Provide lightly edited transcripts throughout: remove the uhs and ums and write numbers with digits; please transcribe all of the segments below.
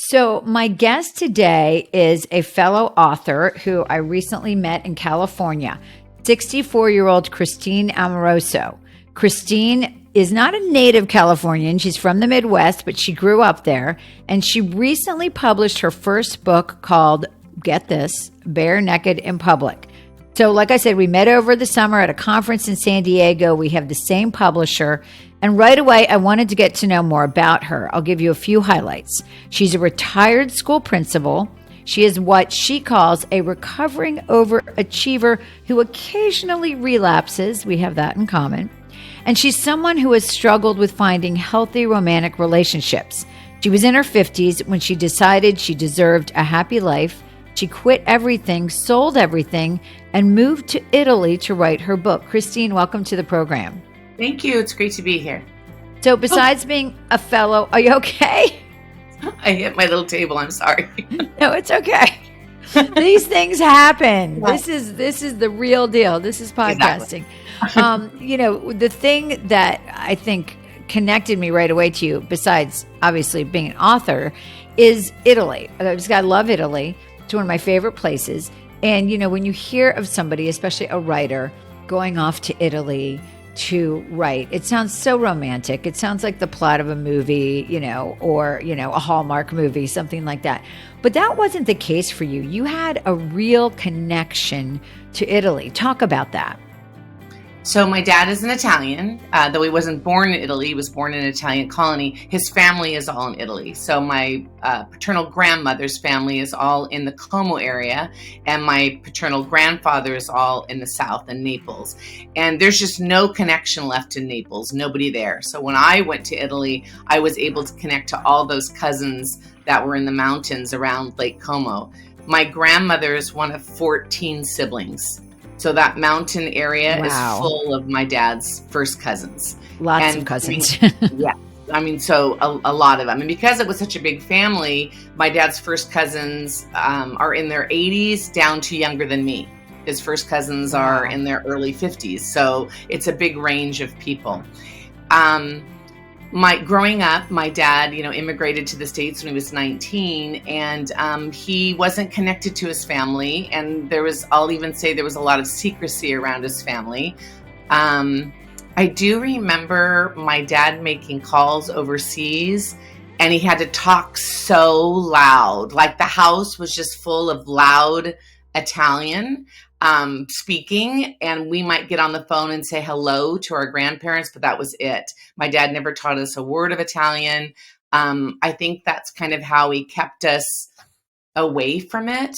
So, my guest today is a fellow author who I recently met in California, 64-year-old Christine Amoroso. Christine is not a native Californian. She's from the Midwest, but she grew up there. And she recently published her first book called, get this, Bare Naked in Public. So, like I said, we met over the summer at a conference in San Diego. We have the same publisher. And right away, I wanted to get to know more about her. I'll give you a few highlights. She's a retired school principal. She is what she calls a recovering overachiever who occasionally relapses. We have that in common. And she's someone who has struggled with finding healthy romantic relationships. She was in her 50s when she decided she deserved a happy life. She quit everything, sold everything, and moved to Italy to write her book. Christine, welcome to the program. Thank you. It's great to be here. So besides being a fellow, are you okay? I hit my little table. I'm sorry. No, it's okay. These things happen. Yeah. This is the real deal. This is podcasting. Exactly. The thing that I think connected me right away to you, besides obviously being an author, is Italy. I just gotta love Italy. It's one of my favorite places. And when you hear of somebody, especially a writer, going off to Italy to write, it sounds so romantic. It sounds like the plot of a movie, or a Hallmark movie, something like that. But that wasn't the case for you. You had a real connection to Italy. Talk about that. So my dad is an Italian, though he wasn't born in Italy. He was born in an Italian colony. His family is all in Italy. So my paternal grandmother's family is all in the Como area, and my paternal grandfather is all in the south in Naples. And there's just no connection left in Naples, nobody there. So when I went to Italy, I was able to connect to all those cousins that were in the mountains around Lake Como. My grandmother is one of 14 siblings. So that mountain area is full of my dad's first cousins. Lots of cousins. Yeah. So a lot of them. And because it was such a big family, my dad's first cousins are in their 80s down to younger than me. His first cousins are in their early 50s. So it's a big range of people. Growing up, my dad, immigrated to the States when he was 19, and he wasn't connected to his family. And I'll even say there was a lot of secrecy around his family. I do remember my dad making calls overseas, and he had to talk so loud, like the house was just full of loud Italian speaking, and we might get on the phone and say hello to our grandparents, but that was it. My dad never taught us a word of Italian. I think that's kind of how he kept us away from it,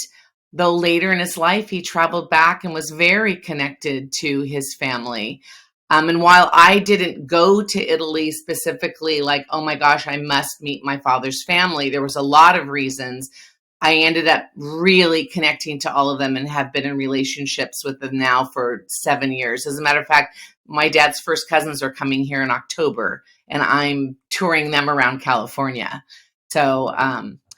though later in his life, he traveled back and was very connected to his family. And while I didn't go to Italy specifically, like, oh my gosh, I must meet my father's family, there was a lot of reasons. I ended up really connecting to all of them and have been in relationships with them now for 7 years. As a matter of fact, my dad's first cousins are coming here in October, and I'm touring them around California. So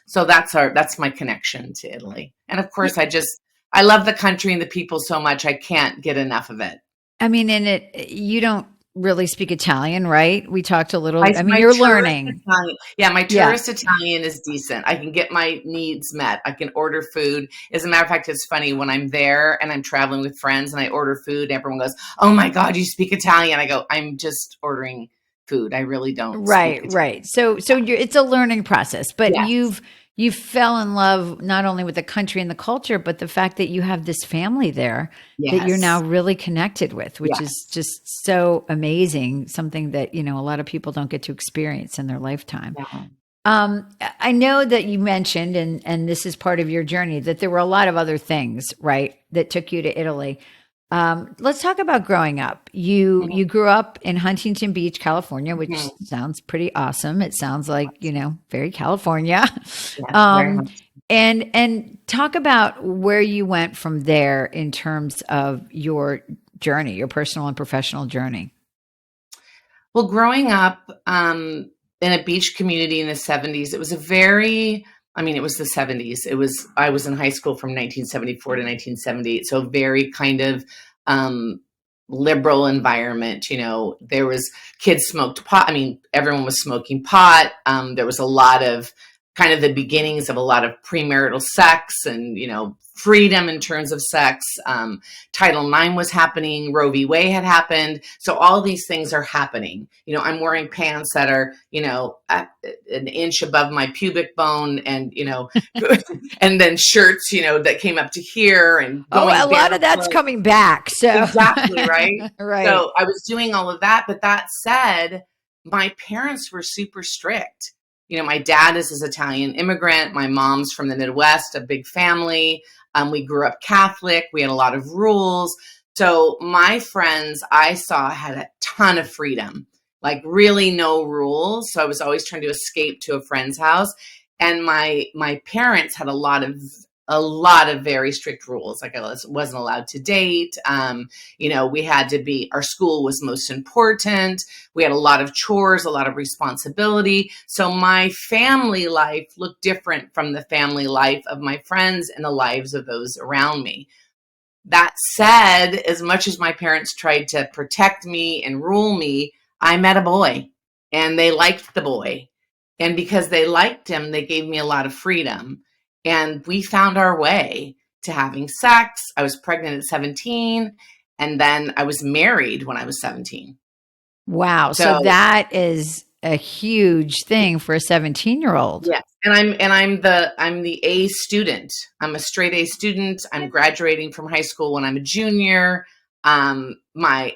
that's my connection to Italy. And of course, I love the country and the people so much. I can't get enough of it. You don't really speak Italian, right? We talked a little. You're learning. My tourist Italian is decent. I can get my needs met. I can order food. As a matter of fact, it's funny when I'm there and I'm traveling with friends and I order food, everyone goes, "Oh my God, you speak Italian." I go, "I'm just ordering food. I really don't." Right. So it's a learning process, but Yes. you fell in love not only with the country and the culture, but the fact that you have this family there that you're now really connected with, which is just so amazing. Something that, a lot of people don't get to experience in their lifetime. Yeah. I know that you mentioned, and this is part of your journey, that there were a lot of other things, right, that took you to Italy. Let's talk about growing up. You grew up in Huntington Beach, California, which sounds pretty awesome. It sounds like, very California. Very much. And talk about where you went from there in terms of your journey, your personal and professional journey. Well, growing up in a beach community in the 70s, it was it was the 70s. I was in high school from 1974 to 1978. So very kind of liberal environment. There was kids smoked pot. Everyone was smoking pot. There was a lot of kind of the beginnings of a lot of premarital sex and, freedom in terms of sex. Title IX was happening. Roe v. Wade had happened. So all these things are happening. I'm wearing pants that are, an inch above my pubic bone and, and then shirts, that came up to here and going a lot of that's barefoot. coming back. So Exactly, right? right. So I was doing all of that. But that said, my parents were super strict. My dad is this Italian immigrant. My mom's from the Midwest, a big family. We grew up Catholic. We had a lot of rules. So my friends I saw had a ton of freedom, like really no rules. So I was always trying to escape to a friend's house. And my parents had a lot of very strict rules. Like I wasn't allowed to date. We had to be, our school was most important. We had a lot of chores, a lot of responsibility. So my family life looked different from the family life of my friends and the lives of those around me. That said, as much as my parents tried to protect me and rule me, I met a boy and they liked the boy. And because they liked him, they gave me a lot of freedom. And we found our way to having sex. I was pregnant at 17, and then I was married when I was 17. Wow. So that is a huge thing for a 17-year-old. Yes. And I'm the A student. I'm a straight A student. I'm graduating from high school when I'm a junior. My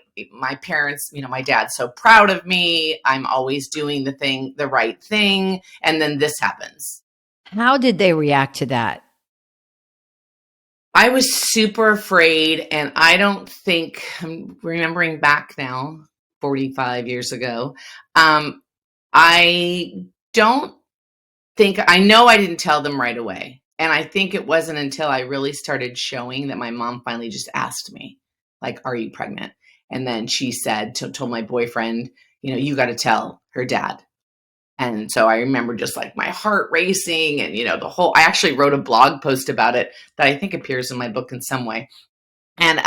parents, my dad's so proud of me. I'm always doing the right thing. And then this happens. How did they react to that? I was super afraid. And I don't think, I'm remembering back now, 45 years ago. I don't think, I know I didn't tell them right away. And I think it wasn't until I really started showing that my mom finally just asked me, like, are you pregnant? And then she said, told my boyfriend, you got to tell her dad. And so I remember just like my heart racing and, I actually wrote a blog post about it that I think appears in my book in some way. And,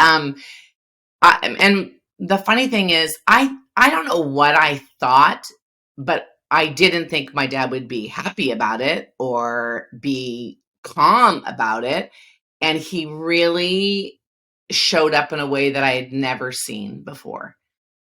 and the funny thing is, I don't know what I thought, but I didn't think my dad would be happy about it or be calm about it. And he really showed up in a way that I had never seen before.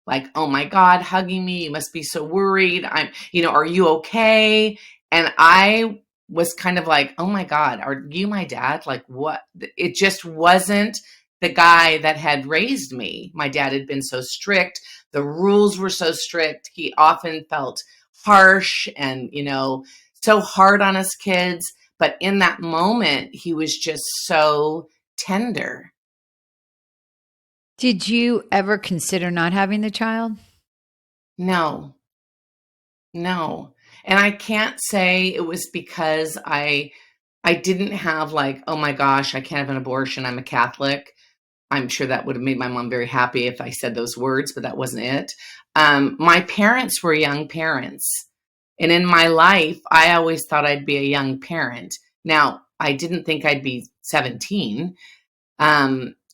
Like, oh my God, hugging me. You must be so worried. Are you okay? And I was kind of like, oh my God, are you my dad? Like what? It just wasn't the guy that had raised me. My dad had been so strict. The rules were so strict. He often felt harsh and, so hard on us kids. But in that moment, he was just so tender. Did you ever consider not having the child? No. And I can't say it was because I didn't have like, oh my gosh, I can't have an abortion. I'm a Catholic. I'm sure that would have made my mom very happy if I said those words, but that wasn't it. My parents were young parents. And in my life, I always thought I'd be a young parent. Now, I didn't think I'd be 17.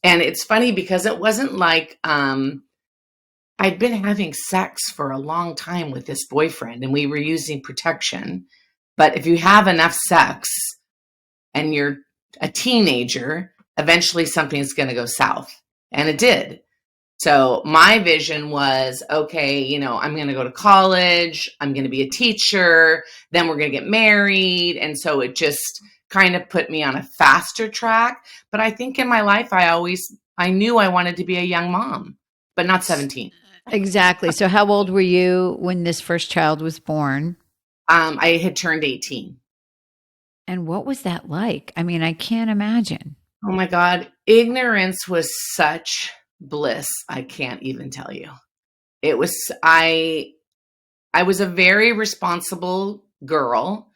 And it's funny because it wasn't like I'd been having sex for a long time with this boyfriend and we were using protection. But if you have enough sex and you're a teenager, eventually something's going to go south. And it did. So my vision was, okay, I'm going to go to college. I'm going to be a teacher. Then we're going to get married. And so it just kind of put me on a faster track. But I think in my life, I knew I wanted to be a young mom, but not 17. Exactly. So how old were you when this first child was born? I had turned 18. And what was that like? I mean, I can't imagine. Oh my God. Ignorance was such bliss. I can't even tell you. It was, I was a very responsible girl.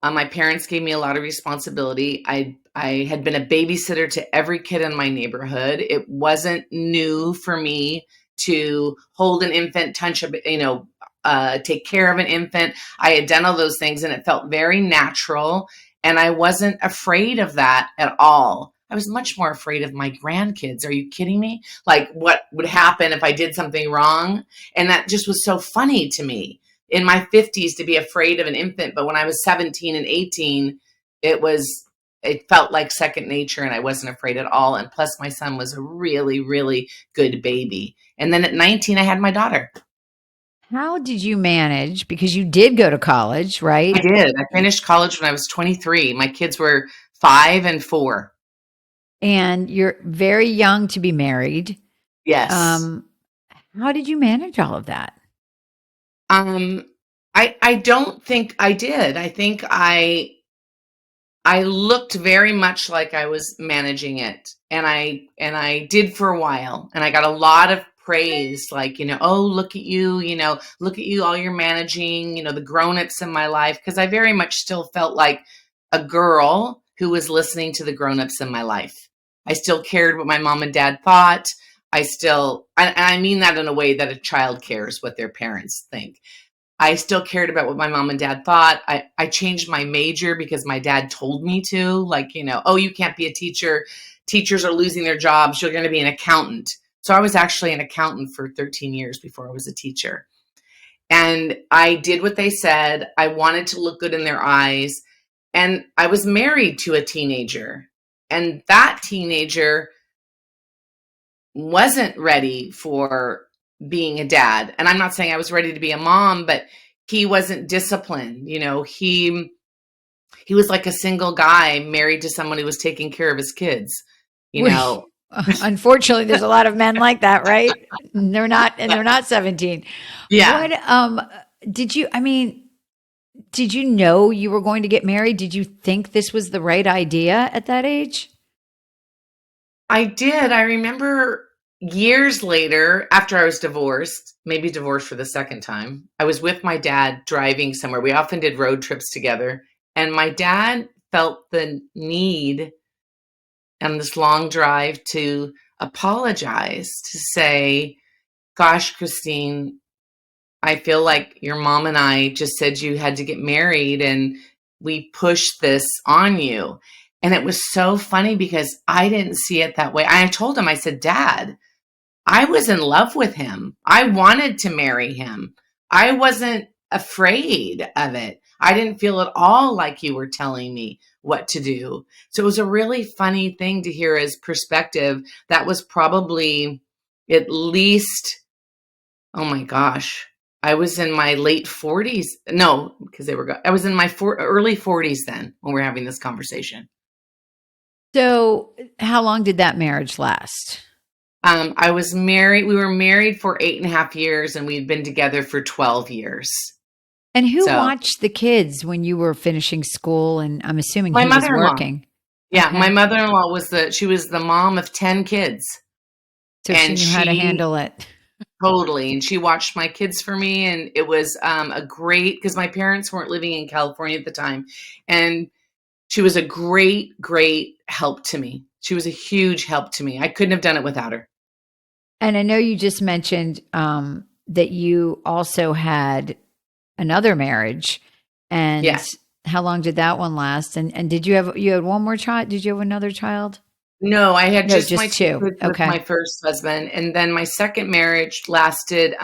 My parents gave me a lot of responsibility. I had been a babysitter to every kid in my neighborhood. It wasn't new for me to hold an infant, take care of an infant. I had done all those things and it felt very natural. And I wasn't afraid of that at all. I was much more afraid of my grandkids. Are you kidding me? Like what would happen if I did something wrong? And that just was so funny to me. in my 50s to be afraid of an infant. But when I was 17 and 18, it felt like second nature, and I wasn't afraid at all. And plus my son was a really, really good baby. And then at 19, I had my daughter. How did you manage? Because you did go to college, I right? did. I finished college when I was 23. My kids were 5 and 4. And you're very young to be married. Yes. Um, how did you manage all of that? Um, I don't think I did. I think I looked very much like I was managing it, and I did for a while, and I got a lot of praise, like, oh, look at you, look at you, all you're managing, the grown-ups in my life, because I very much still felt like a girl who was listening to the grown-ups in my life. I still cared what my mom and dad thought. And I mean that in a way that a child cares what their parents think. I still cared about what my mom and dad thought. I changed my major because my dad told me to, like, oh, you can't be a teacher. Teachers are losing their jobs. You're going to be an accountant. So I was actually an accountant for 13 years before I was a teacher. And I did what they said. I wanted to look good in their eyes. And I was married to a teenager. And that teenager wasn't ready for being a dad. And I'm not saying I was ready to be a mom, but he wasn't disciplined. He was like a single guy married to someone who was taking care of his kids, you We, know. unfortunately, there's a lot of men like that, right? They're not 17. Yeah. What did you I mean, did you know you were going to get married? Did you think this was the right idea at that age? I did. I remember years later, after I was divorced, maybe divorced for the second time, I was with my dad driving somewhere. We often did road trips together. And my dad felt the need on this long drive to apologize, to say, gosh, Christine, I feel like your mom and I just said you had to get married and we pushed this on you. And it was so funny because I didn't see it that way. I told him, I said, Dad, I was in love with him. I wanted to marry him. I wasn't afraid of it. I didn't feel at all like you were telling me what to do. So it was a really funny thing to hear his perspective. That was probably at least, oh my gosh, I was in my late 40s. No, because I was in my early 40s then when we were having this conversation. So, how long did that marriage last? I was married. We were married for 8.5 years, and we'd been together for 12 years. And who So watched the kids when you were finishing school? And I'm assuming my he was mother-in-law, working. yeah, my Okay. mother-in-law she was the mom of 10 kids, So she and knew how to handle it. and she watched my kids for me, and it was a great, because my parents weren't living in California at the time, and she was a great, great help to me. She was a huge help to me. I couldn't have done it without her. And I know you just mentioned that you also had another marriage. And Yes. how long did that one last? And did you had one more child? Did you have another child? No, I had No, just my just two two. kids with Okay. my first husband, and then my second marriage lasted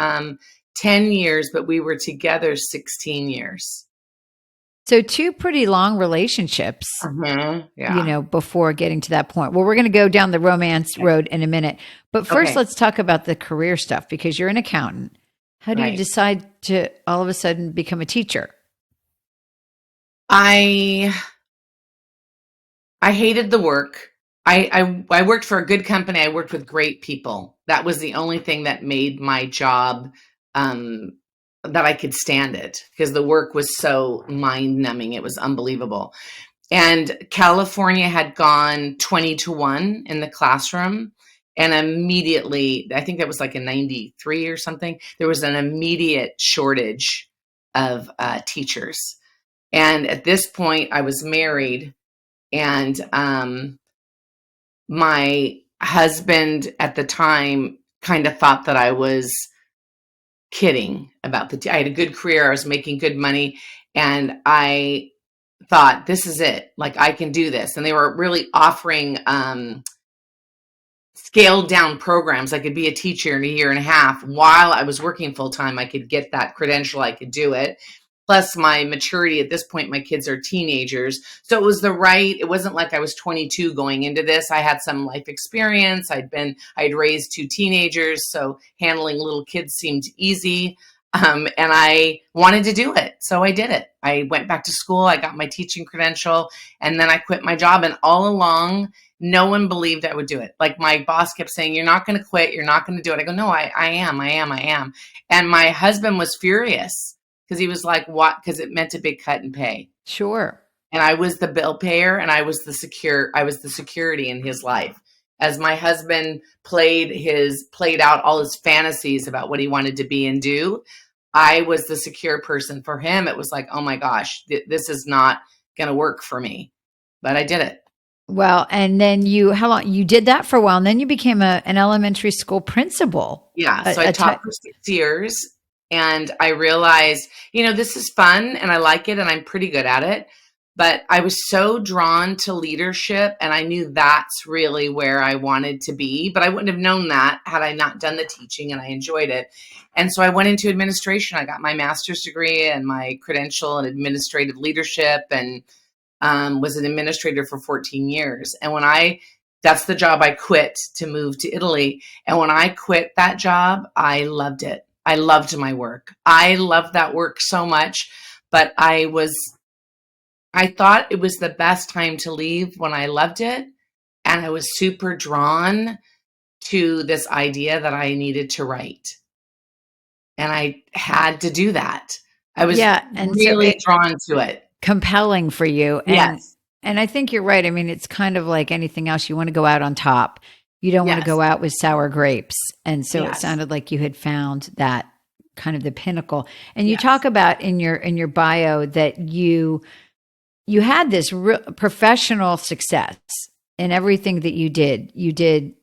10 years, but we were together 16 years. So two pretty long relationships, Yeah. before getting to that point. Well, we're going to go down the romance road in a minute. But first, Okay. let's talk about the career stuff because you're an accountant. How do you Right. decide to all of a sudden become a teacher? I I hated the work. I worked for a good company. I worked with great people. That was the only thing that made my job um, that I could stand it, because the work was so mind numbing. It was unbelievable. And California had gone 20 to 1 in the classroom. And immediately, I think that was like in 93 or something, there was an immediate shortage of teachers. And at this point, I was married, and my husband at the time kind of thought that I was kidding about I had a good career. I was making good money. And I thought, this is it. Like, I can do this. And they were really offering scaled down programs. I could be a teacher in a year and a half while I was working full time. I could get that credential. I could do it. Plus my maturity at this point, my kids are teenagers. So it wasn't like I was 22 going into this. I had some life experience. I'd raised two teenagers. So handling little kids seemed easy. And I wanted to do it. So I did it. I went back to school. I got my teaching credential and then I quit my job. And all along, no one believed I would do it. Like my boss kept saying, you're not going to quit. You're not going to do it. I go, no, I am. And my husband was furious because he was like, what? Because it meant a big cut in pay. Sure. And I was the bill payer and I was the security in his life. As my husband played out all his fantasies about what he wanted to be and do, I was the secure person for him. It was like, oh my gosh, this is not going to work for me, but I did it. Well, and then how long you did that for a while, and then you became an elementary school principal. Yeah. So I taught for 6 years and I realized, this is fun and I like it and I'm pretty good at it. But I was so drawn to leadership and I knew that's really where I wanted to be. But I wouldn't have known that had I not done the teaching, and I enjoyed it. And so I went into administration. I got my master's degree and my credential in administrative leadership and was an administrator for 14 years. And that's the job I quit to move to Italy. And when I quit that job, I loved it. I loved my work. I loved that work so much, but I thought it was the best time to leave when I loved it. And I was super drawn to this idea that I needed to write. And I had to do that. I was really drawn to it. Compelling for you. And, yes. And I think you're right. I mean, it's kind of like anything else. You want to go out on top. You don't want to go out with sour grapes. And so it sounded like you had found that kind of the pinnacle. And you talk about in your bio that you had this professional success in everything that you did. You did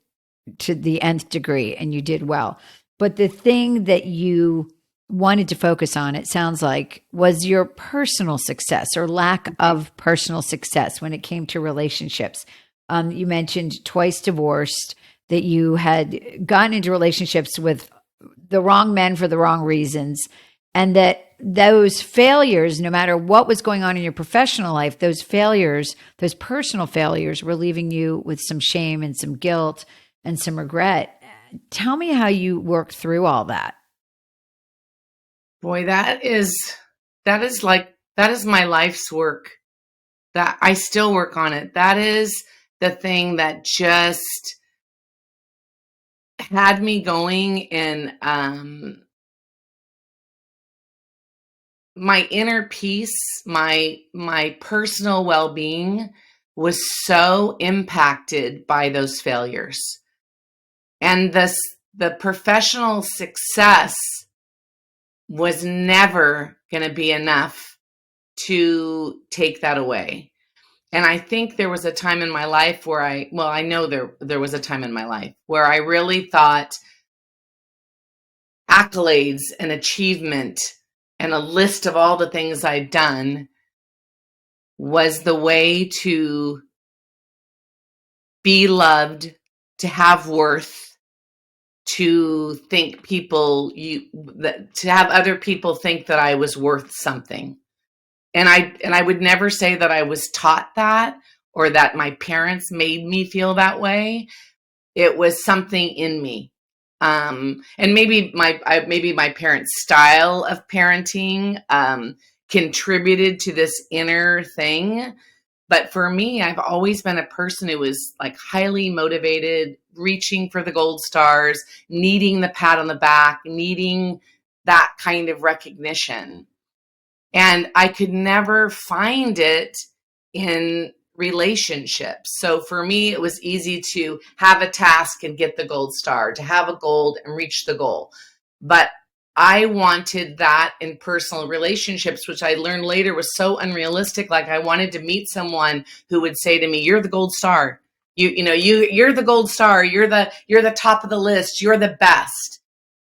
to the nth degree and you did well. But the thing that you wanted to focus on, it sounds like, was your personal success or lack of personal success when it came to relationships. You mentioned twice divorced, that you had gotten into relationships with the wrong men for the wrong reasons, and that those failures, no matter what was going on in your professional life, those failures, those personal failures, were leaving you with some shame and some guilt and some regret. Tell me how you worked through all that. Boy, that is my life's work. That I still work on it. That is the thing that just had me going in my inner peace, my personal well-being was so impacted by those failures. And the professional success was never going to be enough to take that away. And I think there was a time in my life where I know there was a time in my life where I really thought accolades and achievement and a list of all the things I'd done was the way to be loved, to have worth, to have other people think that I was worth something. And I would never say that I was taught that or that my parents made me feel that way. It was something in me. And maybe my parents' style of parenting contributed to this inner thing. But for me, I've always been a person who was like highly motivated, reaching for the gold stars, needing the pat on the back, needing that kind of recognition. And I could never find it in relationships. So for me, it was easy to have a task and get the gold star, to have a goal and reach the goal. But I wanted that in personal relationships, which I learned later was so unrealistic. Like I wanted to meet someone who would say to me, "You're the gold star. You're the gold star. You're the top of the list. You're the best."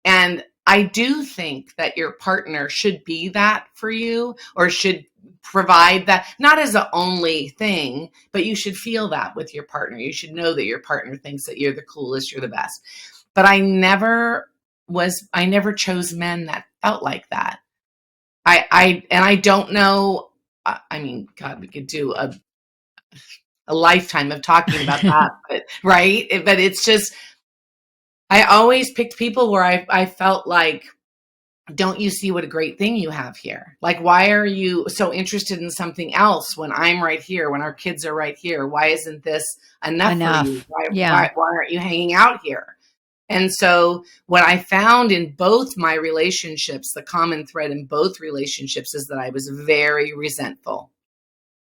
And I do think that your partner should be that for you, or should provide that, not as the only thing, but you should feel that with your partner. You should know that your partner thinks that you're the coolest, you're the best. But I never chose men that felt like that. I don't know. I mean, God, we could do a lifetime of talking about that, but right. But it's just, I always picked people where I felt like, don't you see what a great thing you have here? Like, why are you so interested in something else when I'm right here, when our kids are right here? Why isn't this enough for you? Yeah. Why aren't you hanging out here? And so what I found in both my relationships, the common thread in both relationships, is that I was very resentful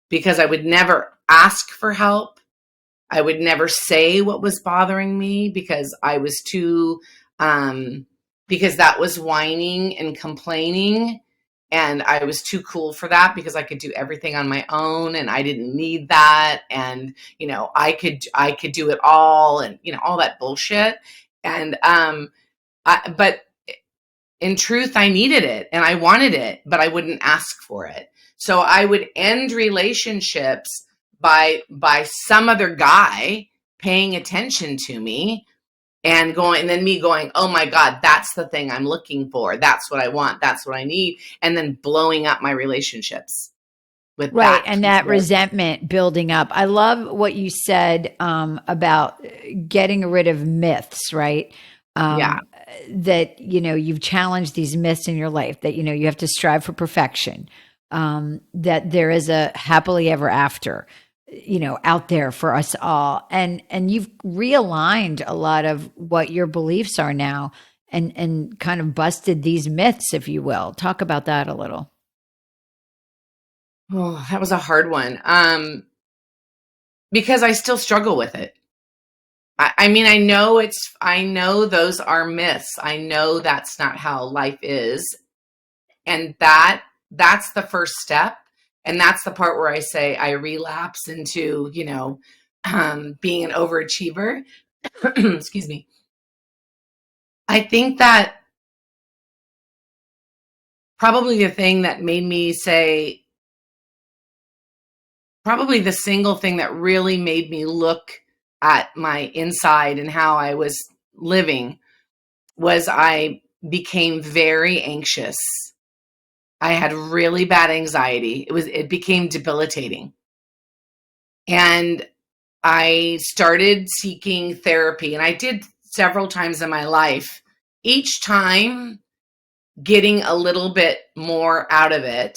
because I would never ask for help. I would never say what was bothering me because I was too, because that was whining and complaining. And I was too cool for that because I could do everything on my own and I didn't need that. And, I could do it all and, all that bullshit. And, but in truth, I needed it and I wanted it, but I wouldn't ask for it. So I would end relationships by some other guy paying attention to me and then me going, oh my God, that's the thing I'm looking for. That's what I want. That's what I need. And then blowing up my relationships with Right. that. And that resentment building up. I love what you said about getting rid of myths, right? Yeah. That, you've challenged these myths in your life, that, you have to strive for perfection, that there is a happily ever after, out there for us all. And you've realigned a lot of what your beliefs are now and kind of busted these myths, if you will. Talk about that a little. Oh, that was a hard one. Because I still struggle with it. I mean, I know those are myths. I know that's not how life is. And that's the first step. And that's the part where I say I relapse into, being an overachiever. Excuse me. I think that probably the thing that made me say, probably the single thing that really made me look at my inside and how I was living was I became very anxious. I had really bad anxiety. It became debilitating. And I started seeking therapy, and I did several times in my life, each time getting a little bit more out of it.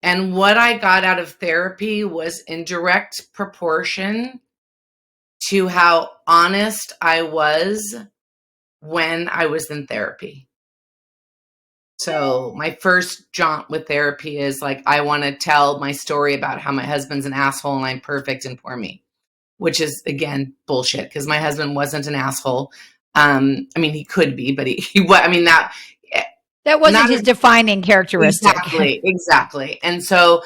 And what I got out of therapy was in direct proportion to how honest I was when I was in therapy. So my first jaunt with therapy is like, I want to tell my story about how my husband's an asshole and I'm perfect and poor me, which is, again, bullshit because my husband wasn't an asshole. I mean, he could be, but that wasn't his defining characteristic. Exactly. And so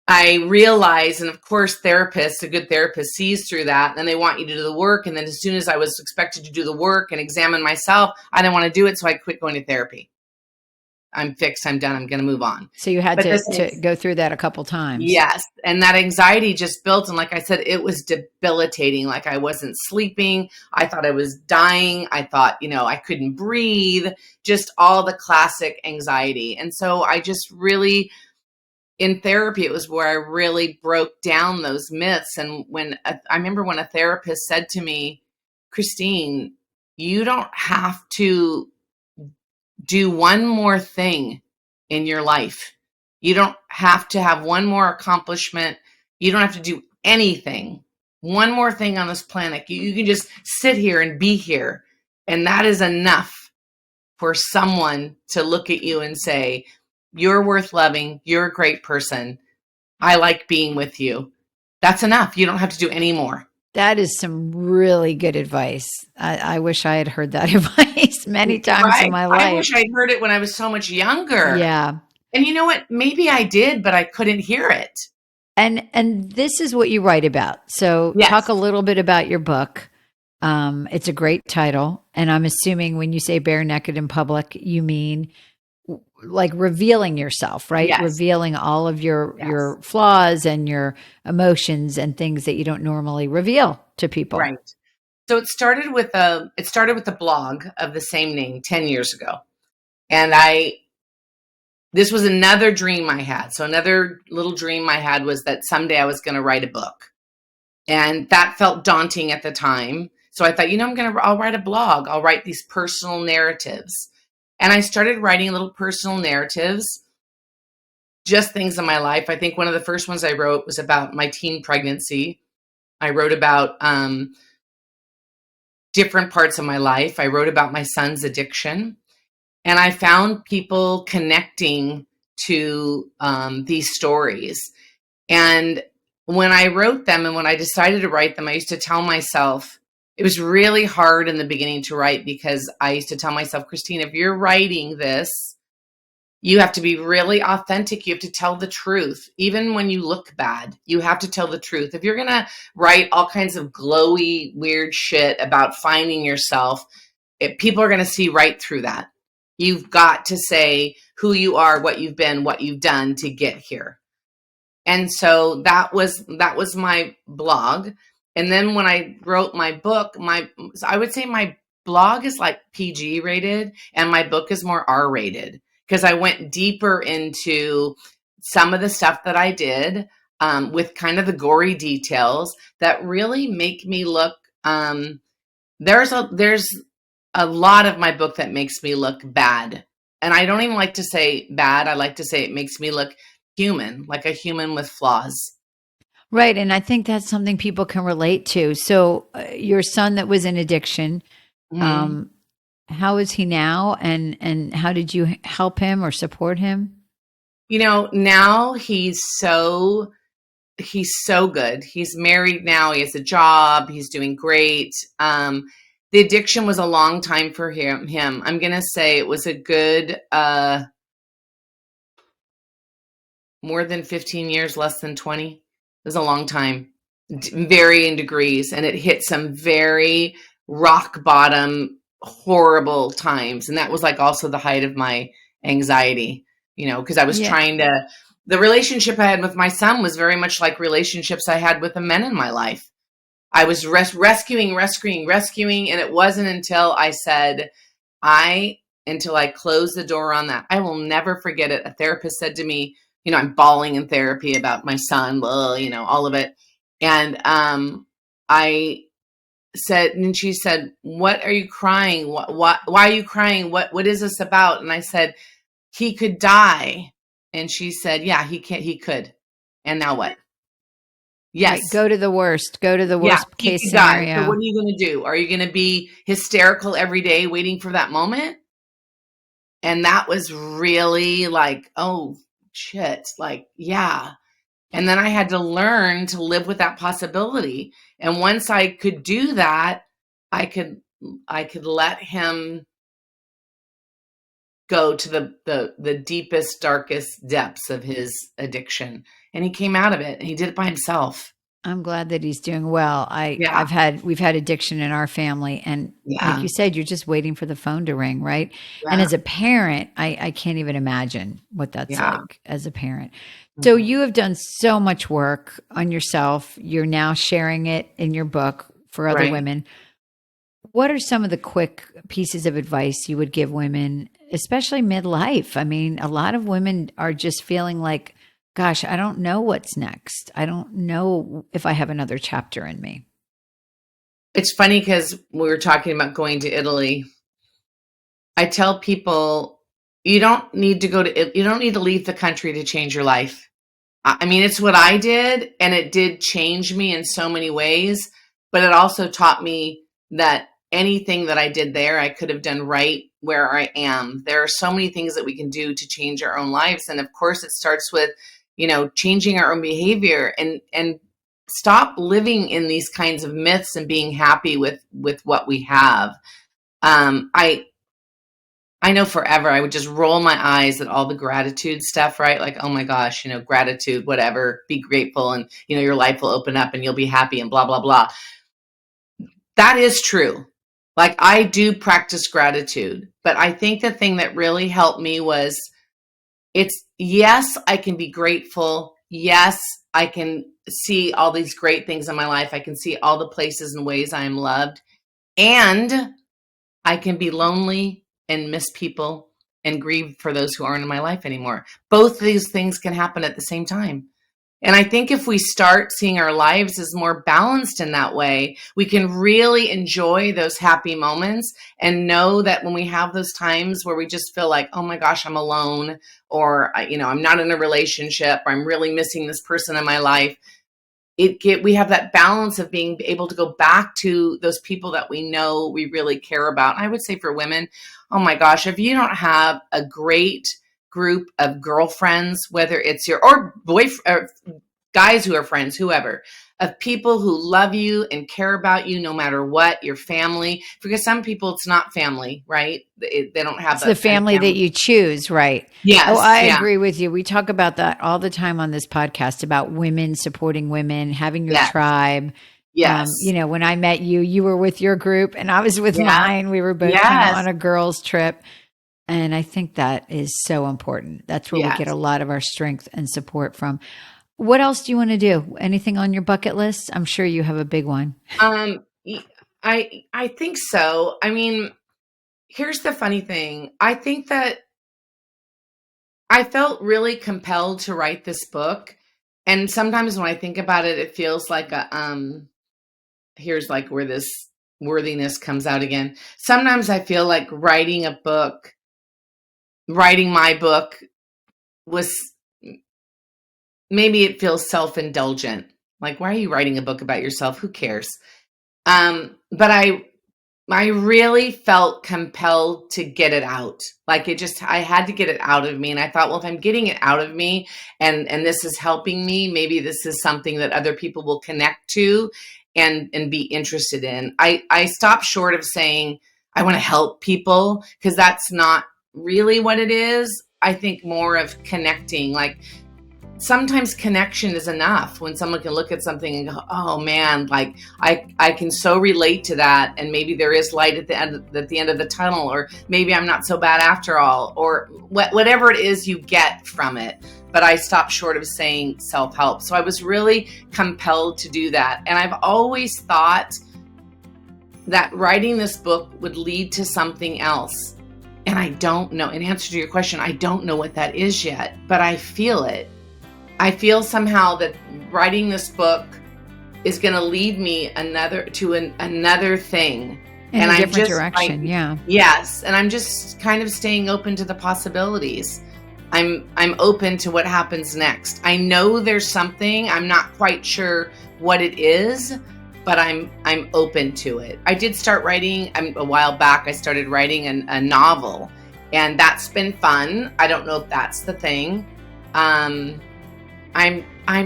I realized, and of course, a good therapist sees through that, and they want you to do the work. And then as soon as I was expected to do the work and examine myself, I didn't want to do it. So I quit going to therapy. I'm fixed. I'm done. I'm going to move on. So you had to go through that a couple times. Yes. And that anxiety just built. And like I said, it was debilitating. Like I wasn't sleeping. I thought I was dying. I thought, I couldn't breathe, just all the classic anxiety. And so I just really, in therapy, it was where I really broke down those myths. And I remember when a therapist said to me, Christine, you don't have to do one more thing in your life. You don't have to have one more accomplishment. You don't have to do anything. One more thing on this planet. You can just sit here and be here. And that is enough for someone to look at you and say, you're worth loving. You're a great person. I like being with you. That's enough. You don't have to do any more. That is some really good advice. I wish I had heard that advice many times in my life. I wish I'd heard it when I was so much younger. Yeah. And you know what? Maybe I did, but I couldn't hear it. And this is what you write about. So Talk a little bit about your book. It's a great title. And I'm assuming when you say bare naked in public, you mean like revealing yourself, right? Yes. Revealing all of Yes. your flaws and your emotions and things that you don't normally reveal to people. Right. So it started with a blog of the same name 10 years ago. And this was another dream I had. So another little dream I had was that someday I was going to write a book. And that felt daunting at the time. So I thought, I'll write a blog. I'll write these personal narratives. And I started writing little personal narratives, just things in my life. I think one of the first ones I wrote was about my teen pregnancy. I wrote about different parts of my life. I wrote about my son's addiction. And I found people connecting to these stories. And when I wrote them and when I decided to write them, I used to tell myself, it was really hard in the beginning to write because I used to tell myself, Christine, if you're writing this, you have to be really authentic. You have to tell the truth. Even when you look bad, you have to tell the truth. If you're going to write all kinds of glowy, weird shit about finding yourself, people are going to see right through that. You've got to say who you are, what you've been, what you've done to get here. And so that was my blog. And then when I wrote my book, I would say my blog is like PG rated and my book is more R rated because I went deeper into some of the stuff that I did with kind of the gory details that really make me look. There's a lot of my book that makes me look bad. And I don't even like to say bad. I like to say it makes me look human, like a human with flaws. Right. And I think that's something people can relate to. So, your son that was in addiction, Mm-hmm. um, how is he now? And how did you help him or support him? Now he's so good. He's married now. He has a job. He's doing great. The addiction was a long time for him. I'm going to say it was a good, more than 15 years, less than 20. It was a long time, varying degrees. And it hit some very rock bottom, horrible times. And that was like also the height of my anxiety, because I was Yeah. the relationship I had with my son was very much like relationships I had with the men in my life. I was rescuing. And it wasn't until I said, until I closed the door on that. I will never forget it. A therapist said to me, I'm bawling in therapy about my son, all of it. And I said, and she said, what are you crying? Why are you crying? What is this about? And I said, he could die. And she said, yeah, he could. And now what? Yes. Right. Go to the worst. Go to the Yeah, worst he case could die. So what scenario. are you going to do? Are you going to be hysterical every day waiting for that moment? And that was really like, oh shit, like, yeah. And then I had to learn to live with that possibility. And once I could do that, I could let him go to the deepest, darkest depths of his addiction. And he came out of it and he did it by himself. I'm glad that he's doing well. Yeah. We've had addiction in our family, and like Yeah. you said, you're just waiting for the phone to ring, right? And Yeah. as a parent, I can't even imagine what that's Yeah. like as a parent. So Mhm. you have done so much work on yourself. You're now sharing it in your book for other Right. women. What are some of the quick pieces of advice you would give women, especially midlife? I mean, a lot of women are just feeling like, gosh, I don't know what's next. I don't know if I have another chapter in me. It's funny because we were talking about going to Italy. I tell people you don't need to leave the country to change your life. I mean, it's what I did, and it did change me in so many ways, but it also taught me that anything that I did there, I could have done right where I am. There are so many things that we can do to change our own lives. And of course, it starts with, changing our own behavior and stop living in these kinds of myths and being happy with what we have. I know forever I would just roll my eyes at all the gratitude stuff, right? Like, oh my gosh, gratitude, whatever, be grateful and, your life will open up and you'll be happy and blah, blah, blah. That is true. Like, I do practice gratitude, but I think the thing that really helped me was yes, I can be grateful. Yes, I can see all these great things in my life. I can see all the places and ways I am loved. And I can be lonely and miss people and grieve for those who aren't in my life anymore. Both of these things can happen at the same time. And I think if we start seeing our lives as more balanced in that way, we can really enjoy those happy moments and know that when we have those times where we just feel like, oh my gosh, I'm alone, or, I'm not in a relationship, or I'm really missing this person in my life, we have that balance of being able to go back to those people that we know we really care about. And I would say for women, oh my gosh, if you don't have a great group of girlfriends, whether it's or boyfriend, guys who are friends, whoever, of people who love you and care about you no matter what, your family, because some people it's not family, right? They don't have it's the family that you choose, right? Yes. Oh, I agree with you. We talk about that all the time on this podcast about women supporting women, having your tribe. Yes. When I met you, you were with your group and I was with mine. We were both kind of on a girls' trip. And I think that is so important. That's where we get a lot of our strength and support from. What else do you want to do? Anything on your bucket list? I'm sure you have a big one. I think so. I mean, here's the funny thing. I think that I felt really compelled to write this book. And sometimes when I think about it, it feels like here's like where this worthiness comes out again. Sometimes I feel like writing my book was, maybe it feels self-indulgent. Like, why are you writing a book about yourself? Who cares? But I really felt compelled to get it out. Like I had to get it out of me. And I thought, well, if I'm getting it out of me and this is helping me, maybe this is something that other people will connect to and be interested in. I stopped short of saying, I want to help people, because that's not really what it is. I think more of connecting, like, sometimes connection is enough when someone can look at something and go, oh man, like I can so relate to that. And maybe there is light at the end of the tunnel, or maybe I'm not so bad after all, or whatever it is you get from it. But I stopped short of saying self-help. So I was really compelled to do that. And I've always thought that writing this book would lead to something else. And I don't know, in answer to your question, I don't know what that is yet, but I feel it. I feel somehow that writing this book is going to lead me another thing. In a different direction, yeah. Yes, and I'm just kind of staying open to the possibilities. I'm open to what happens next. I know there's something, I'm not quite sure what it is, but I'm open to it. I did start writing a while back. I started writing a novel, and that's been fun. I don't know if that's the thing. I'm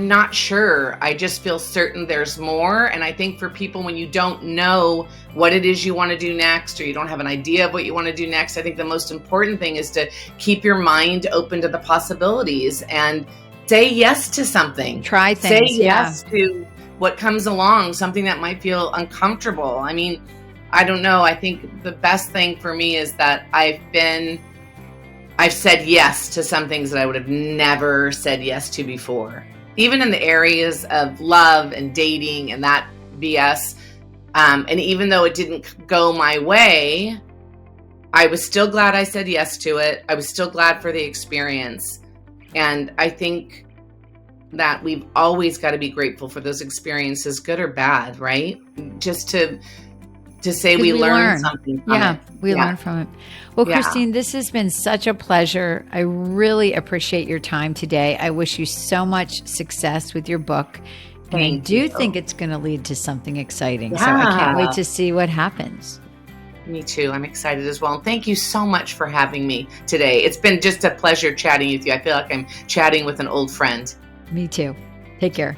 not sure. I just feel certain there's more. And I think for people, when you don't know what it is you want to do next, or you don't have an idea of what you want to do next, I think the most important thing is to keep your mind open to the possibilities and say yes to something. Try things. Say yes to what comes along, something that might feel uncomfortable. I mean, I don't know. I think the best thing for me is that I've said yes to some things that I would have never said yes to before, even in the areas of love and dating and that BS. And even though it didn't go my way, I was still glad I said yes to it. I was still glad for the experience. And I think that we've always got to be grateful for those experiences, good or bad, right? Just to say we learned something from it. We learn from it. Well, Christine, this has been such a pleasure. I really appreciate your time today. I wish you so much success with your book. And I do think it's going to lead to something exciting. Yeah. So I can't wait to see what happens. Me too. I'm excited as well. And thank you so much for having me today. It's been just a pleasure chatting with you. I feel like I'm chatting with an old friend. Me too. Take care.